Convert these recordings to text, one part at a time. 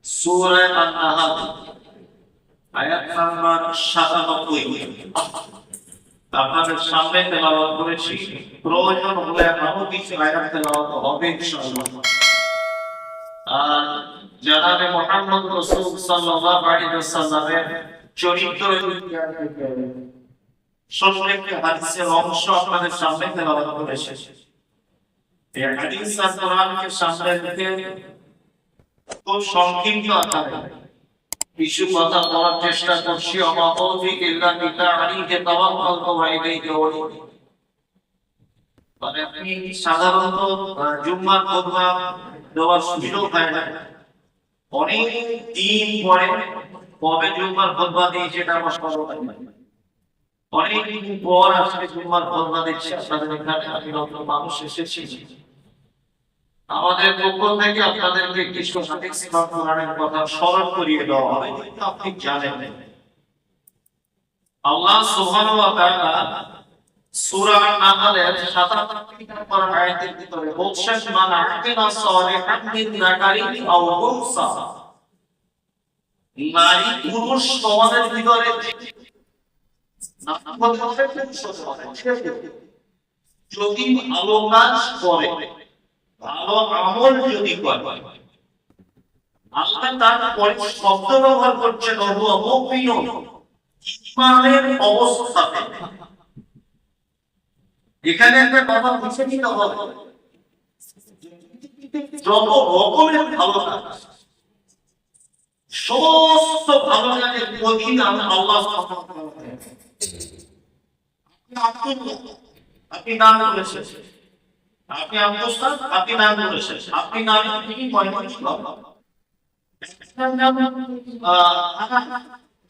সূরা আন-নাহল আয়াত নাম্বার ৯৭। আপনাদের সামনে তেলাওয়াত করেছি, প্রয়োজন হলে আরো কিছু আয়াত তেলাওয়াত হবে ইনশাআল্লাহ। আর জনাবে মুহাম্মদ রাসূল সাল্লাল্লাহু আলাইহি ওয়াসাল্লামের চরিত্র সংক্ষেপে হাদিসের অংশ আপনাদের সামনে তেলাওয়াত করেছি। এই হাদিস আর কোরআনকে সামনে রেখে খুব সংক্ষিপ্ত আকারে কিছু কথা বলার চেষ্টা করছি। মানে আপনি সাধারণত জুম্মার খুতবা দেওয়ার সুযোগ হয় না, অনেক দিন পরে কবে জুম্মার খুতবা দিয়েছে এটা আমার স্মরণ হয় না। অনেক দিন পর আজকে জুম্মার খুতবা দিচ্ছি আপনাদের এখানে। আমি নতুন মানুষ এসেছি, আমাদের পক্ষ থেকে আপনাদেরকে কিছু হাদিস বা কোরআনের কথা স্মরণ করিয়ে দেওয়া হবে। আপনি জানেন আল্লাহ সুবহানাহু ওয়া তাআলা সূরা আন-নাহলের ৭৭ নম্বর আয়াতের ভিতরে বলছেন, মান আমিলা সালিহান মিন যাকারিন আও উনসা। নারী পুরুষ সমাজের ভিতরে যদি ভালো কাজ করে, ভালো আমল যদি করে, আল্লাহ তারপরে শব্দ ব্যবহার করছেন ইমানের অবস্থাতে। এখানে একটা কথা বুঝে নিতে হবে, যত রকমের ভালো কাজ, সমস্ত ভালো কাজের প্রতিদান আল্লাহ আপনি নাম করেছেন, আপনি আত্মস্থান, আপনি নাম করেছেন, আপনি নাম কি ময়মনসিংহ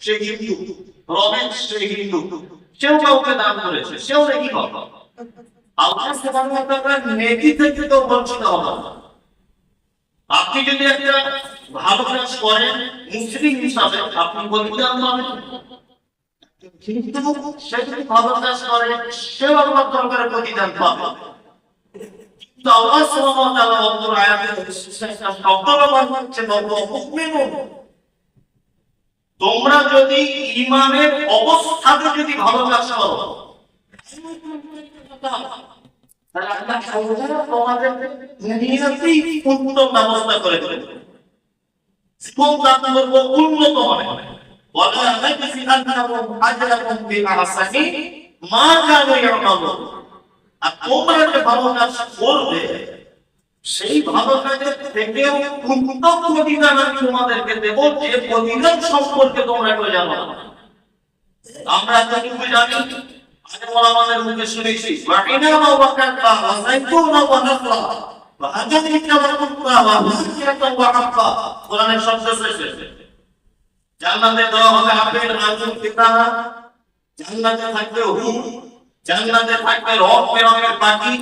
সে হিন্দু, রমেশ সে হিন্দু, সেও কাউকে দান করেছে, সেও দেখি কথা আল্লাহ সুবহানাহু ওয়া তাআলার নেকি থেকে তো বঞ্চিত হবে না। আপনি যদি একটা ভালো কাজ করেন মুসলিম হিসাবে আপনি বলিদান পাবেন, কিন্তু সে যদি ভালো কাজ করে সেও আল্লাহর দরবারে প্রতিদান পাবে। কিন্তু আল্লাহ সুবহানাহু ওয়া তাআলা অন্তর আয়াতে একটা শব্দ ব্যবহার করছেন, মুমিনুন। তোমরা যদি ঈমানের অবস্থাতে যদি ভালো কাজ করো তাহলে আল্লাহ তোমাদের দুনিয়াতেই উত্তম ব্যবস্থা করে দেবেন, জীবন দান করব উন্নত হবে। ওয়ালা নাজজি আনহুম আজরাহুম বিআহসানি মা কানু ইয়ামালুন। আর তোমরা যে ভালো কাজ করবে সেই ভালো কাজের থেকেও উত্তম প্রতিদান আমি তোমাদেরকে দেব, যে প্রতিদান সম্পর্কে তোমরা কেউ জানো না। আমরা যতটুকু জানি আগে ওলামাদের মুখে শুনেছি, ওয়াইনামা ওয়াকাতা ওয়া যাইতুনা ওয়া নাখলা ওয়া হাদাইনা ওয়া কুত্তা ওয়া হাদিয়াতা ওয়া হাব্বা। কোরআনের শব্দ এসেছে জান্নাতে দেওয়া হবে আপেল, আঙ্গুর, কিতাব, জান্নাতে থাকবে হুর, জান্নাতে থাকবে রং বেরঙের পাখি,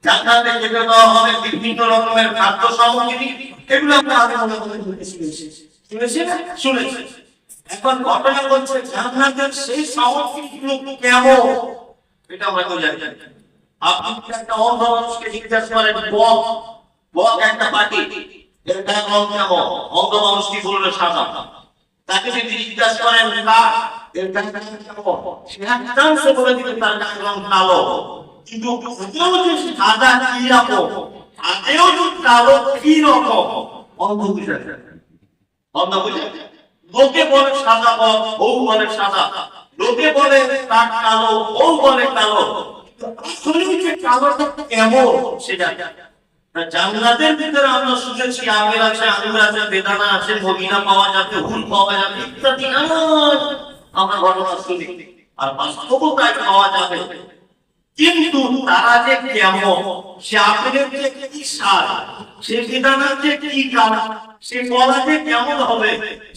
জান্নাতে খেতে দেওয়া হবে বিভিন্ন রকমের খাদ্য সামগ্রী। এগুলো আমরা আগে মনে করে শুনেছি। এখন ঘটনা হচ্ছে জান্নাতের সেই সামগ্রীগুলো কেমন এটা আমরা তো জানি। আপনি একটা অন্ধ মানুষকে জিজ্ঞাসা করেন বক একটা পাখি, এর গায়ের রং কেমন, অন্ধ মানুষ কি বলবে সাদা। তাকে যদি জিজ্ঞাসা করেন এর গায়ের রং কেমন, সে একদম বলে দিবে তার গায়ের রং কালো। কিন্তু সাদা কি রকম, আদেও কালো কি রকম, অন্ধ বুঝে লোকে বলে সাদা বক, বউ বলে সাদা, লোকে বলে তার কালো, বউ বলে কালো, আসলে যে কালোটা কেমন সেটা। জান্নাতের ভিতরে আমরা শুনেছি আপেল আছে, আঙ্গুর আছে, বেদানা আছে, মদিনা পাওয়া যাবে, হুল পাওয়া যাবে ইত্যাদি আমরা ঘটনা শুনি, আর বাস্তবও তাই পাওয়া যাবে। কিন্তু তারা যে কেমন, সে আপেলের যে কি স্বাদ, সে বেদানার যে কি কালার, সে কলা যে কেমন হবে,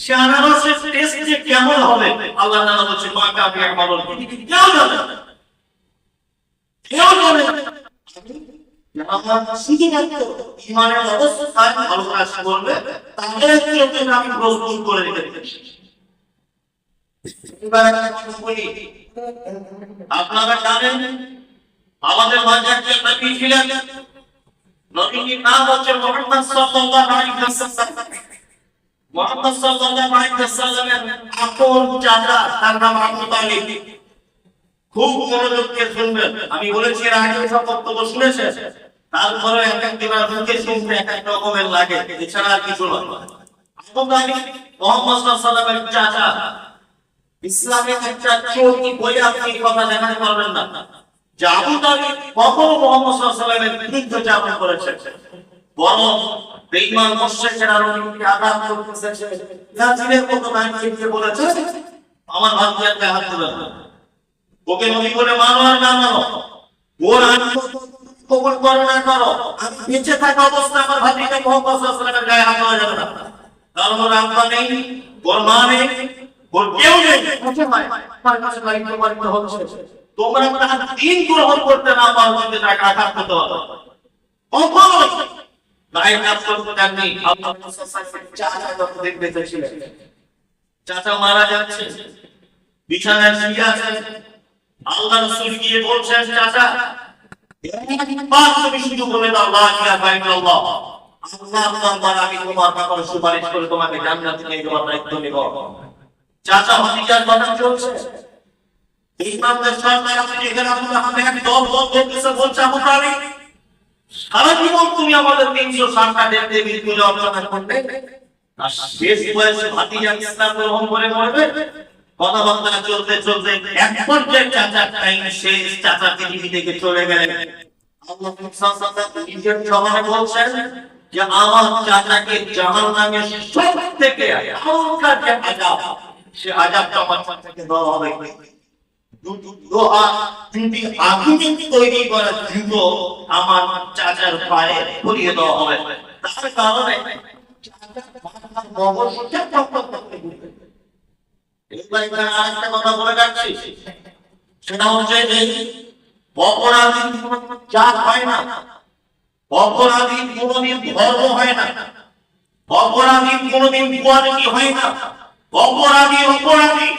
সে আনারসের টেস্ট যে কেমন হবে, আল্লাহ তাআলা বলেন মাকা বিআমালুন। কেউ জানে না, কেউ জানে না। আমার শুধুমাত্র ঈমানের অবস্থায় ভালো কাজ করবে তাদের জন্য আমি প্রস্তুত করে রেখেছি। আপনারা জানেন আমাদের মাঝে একজন নবী ছিলেন, নবীর নাম হচ্ছে মুহাম্মদ সাল্লাল্লাহু আলাইহি ওয়াসাল্লাম। মুহাম্মদ সাল্লাল্লাহু আলাইহি ওয়াসাল্লামের আপন চাচা, তার নাম আবু তালিব। খুব মনোযোগ দিয়ে শুনবেন, আমি বলেছি এর আগে সব বক্তব্য শুনেছেন, তারপরে এক একবার মুখে শুনতে এক এক রকমের লাগে, এছাড়া আর কিছু নয়। আবু তালিব মুহাম্মদ সাল্লাল্লাহু আলাইহি ওয়াসাল্লামের চাচা। ইসলামের একটা চৌকি বলে আপনি কথা দেখাতে পারবেন না যে আবু তালিব কখনো মুহাম্মদ সাল্লাল্লাহু আলাইহি ওয়াসাল্লামের বিরুদ্ধে যাপন করেছে, বরং বেঈমান মুশরিকরা নবীকে আঘাত করতেছে, ইয়াজিদের মতো নামকে বলেছে আমার ভাগ্যের হাত তুলে দাও, ওকে নবী বলে মানো আর না মানো, ওর আইন কবুল করো না করো, আমি বেঁচে থাকা অবস্থায় আমার ভাতিজা মুহাম্মদ সাল্লাল্লাহু আলাইহি ওয়াসাল্লামের গায়ে হাত দেওয়া যাবে না। কারণ ওর আব্বা নেই, ওর মা নেই, ওর কেউ নেই, তার কাছে দায়িত্ব পালিত হচ্ছে। তোমরা তার দিন গ্রহণ করতে না পারো কিন্তু তাকে আঘাত করতে পারো। কখনোই গায়ে কাজ করতে দেননি। আল্লাহ রাসূল চাচা যতদিন বেঁচে ছিলেন, চাচা মারা যাচ্ছে, বিছানায় শুয়ে আছেন, আল্লাহ রাসূল গিয়ে বলছেন চাচা একবার তুমি শুধু বলে দাও লা ইলাহা ইল্লাল্লাহ, আল্লাহর দরবার আমি তোমার ব্যাপারে সুপারিশ করে তোমাকে জান্নাতে নিয়ে যাওয়ার দায়িত্ব নেব। চাচা ভাতিজার কথা চলছে, ইমামদের সরকার আপনি এখানে আপনার হাতে এক দল করতেছে, বলছে আবু তালিব সারা জীবন তুমি আমাদের 360টা দেবীর পূজা অর্চনা করবে, আর শেষ বয়সে ভাতিজা ইসলাম গ্রহণ করে মরবে। কথাবার্তা চলতে চলতে এক পর্যায়ে চাচার টাইম শেষ, চাচা পৃথিবী থেকে চলে গেলেন। আল্লাহ নিজের জবানে বলছেন যে আমার চাচাকে জাহান্নামের সবথেকে হালকা যে আযাব, সে আযাবটা আমার চাচাকে দেওয়া হবে। আধুনিক তৈরি করা জুতো আমার চাচার পায়ে পরিয়ে দেওয়া হবে, তার কারণে আরেকটা কথা বলে যাচ্ছি, সেটা হচ্ছে অপরাধী জাত হয় না, অপরাধী কোনদিন ধর্ম হয় না, অপরাধী কোনদিন কোয়ালিটি হয় না, অপরাধী অপরাধী।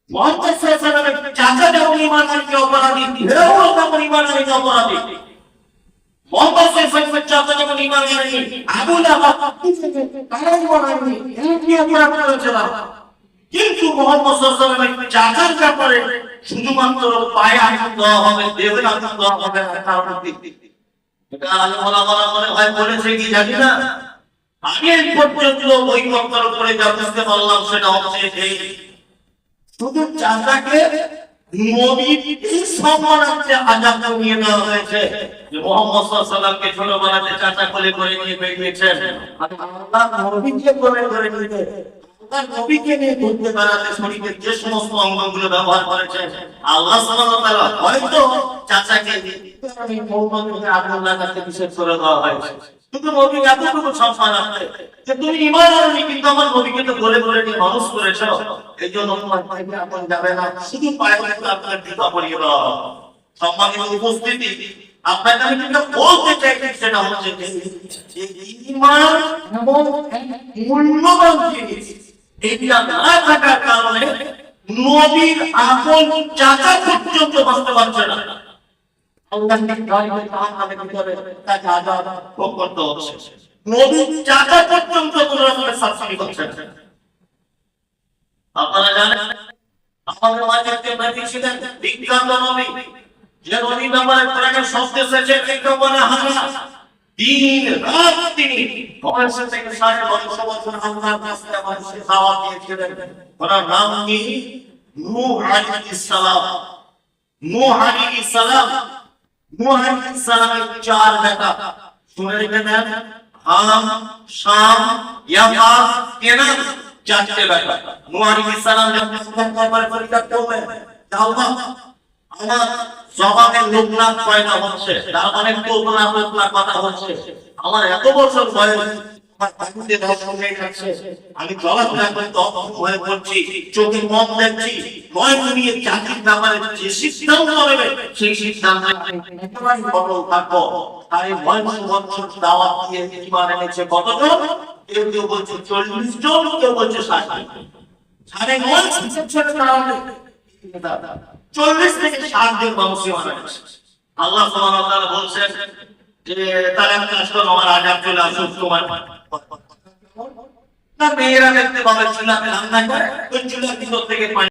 মুহাম্মদ সাল্লাল্লাহু আলাইহি ওয়াসাল্লামের চাচা যেমন ঈমানকে অপরাধী, এও তেমন ঈমানকে অপরাধী। মুহাম্মদ সাল্লাল্লাহু আলাইহি ওয়াসাল্লামের চাচা যেমন ঈমানকে আবু লাহাব কারণ বলেননি, কি অপরাধ করেছিল, কিন্তু মুহাম্মদ সাল্লাল্লাহু আলাইহি ওয়াসাল্লামের চাচার ব্যাপারে শুধুমাত্র পায়ে আঘাত দেওয়া হবে, দেহে আঘাত দেওয়া হবে না। কারণ এটা আল্লাহ মনে হয় বলেছে কি জানি না, আগে পর্যন্ত ওই বক্তার উপরে যা বুঝতে পারলাম সেটা হচ্ছে এই শুধু চাচাকে নবীর এই সম্মানার্থে আযাব নিয়ে দেওয়া হয়েছে যে মুহাম্মদ সাল্লাল্লাহু আলাইহি ওয়াসাল্লামকে ছোট বানাতে চাচা কোলে করে নিয়ে বেরিয়েছেন, আর আল্লাহ নবীকে কোলে করে নিয়ে তার নবীকে নিয়ে ঘুরতে বেড়াতে শরীরের যে সমস্ত অঙ্গগুলো ব্যবহার করেছেন, আল্লাহ সুবহানাহু ওয়া তাআলা হয়তো চাচাকে এই মৌলকে আল্লাহর কাছে বিশেষ করে দেওয়া হয়েছে। কিন্তু নবী এতটুকু সম্মান আছে যে তুমি ঈমান আননি, কিন্তু আমার নবীকে তো কোলে করে নিয়ে মানুষ করেছো, এই জন্য তোমার পায়ে আপন যাবে না, শুধু পায়ে আপনার জুতা পরিয়ে দেওয়া হবে। সম্মানিত উপস্থিতি, আপনাকে আমি যেটা বলতে চাইছি সেটা হচ্ছে যে ঈমান এমন মূল্যবান জিনিস, এটা না থাকার কারণে নবীর আপন চাচা পর্যন্ত বাঁচতে পারছে না। আল্লাহ জাহান্নামের ভিতরে তাকে আযাব ভোগ করতে হচ্ছে, নবীর চাচা পর্যন্ত কোন রকমের শাস্তি হচ্ছে না। আপনারা জানেন আমাদের মাঝে একজন নবী ছিলেন, বিখ্যাত নবী, যে নবীর ব্যাপারে কোরআনে শব্দ এসেছে বিজ্ঞাপনা হারা, দিন রাত তিনি বয়স থেকে 9.5 বছর আল্লাহর কাছে মানুষকে দাওয়াত দিয়েছিলেন। ওনার নাম কি? নূহ আলাইহিস সালাম। নূহ আলাইহিস সালাম, নূহ আলাইহিস সালামের 4 বেটা, শুনে রেখেছেন, হাম, শাম, ইয়াফাস, কেনান, 4টে বেটা। নূহ আলাইহিস সালাম যখন দরবারে পরীক্ষা করলেন, আল্লাহ আমার জবানে লোকনাথ পয়দা হচ্ছে, তার মানে তোতলা কথা হচ্ছে, আমার এত বছর বয়স, আমার বাড়িতে দর্শন হয়ে যাচ্ছে, আমি চলাফেরা করে তখন হয়ে পড়ছি, চোখে মন দেখছি, নয় নিয়ে জাতির ব্যাপারে যে সিদ্ধান্ত নেবে সেই সিদ্ধান্তে একেবারে অটল থাকবো। তাই 9 বছর দাওয়াত দিয়ে ঈমান এনেছে কতজন? কেউ বলছে 40 জন, কেউ বলছে 60 জন। 9.5 বছরের কারণে 40 থেকে 60 জন মানুষ ঈমান এনেছে। আল্লাহ সুবহানাহু ওয়া তাআলা বলছেন যে তার একটা আসলে আমার আযাব চলে আসুক তোমার, না মেয়েরা দেখতে পাবে চুলাতে রান্না করে, ওই চুলার ভিতর থেকে পানি